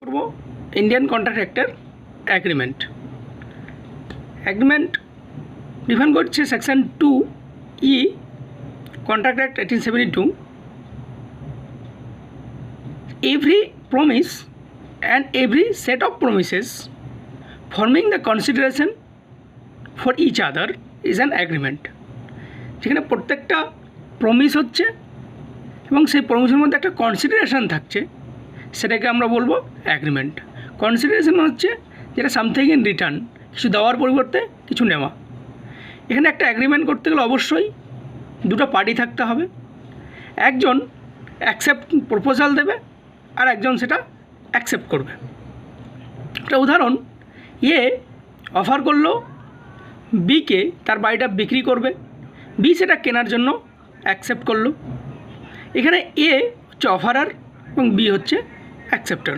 করব Indian contract অ্যাক্টের agreement. Agreement define করছে section 2E contract act 1872। Every promise and every set of promises forming the consideration for each other is an agreement। যেখানে প্রত্যেকটা promise হচ্ছে এবং সেই প্রমিসের মধ্যে একটা কনসিডারেশন থাকছে, সেটাকে আমরা বলবো অ্যাগ্রিমেন্ট। কনসিডারেশন হচ্ছে যেটা সামথিং ইন রিটার্ন, কিছু দেওয়ার পরিবর্তে কিছু নেওয়া। এখানে একটা অ্যাগ্রিমেন্ট করতে গেলে অবশ্যই দুটো পার্টি থাকতে হবে। একজন অ্যাকসেপ্ট প্রপোজাল দেবে আর একজন সেটা অ্যাকসেপ্ট করবে। একটা উদাহরণ, এ অফার করলো বিকে তার বাড়িটা বিক্রি করবে, বি সেটা কেনার জন্য অ্যাকসেপ্ট করলো। এখানে এ হচ্ছে অফারার এবং বি হচ্ছে অ্যাকসেপ্টার।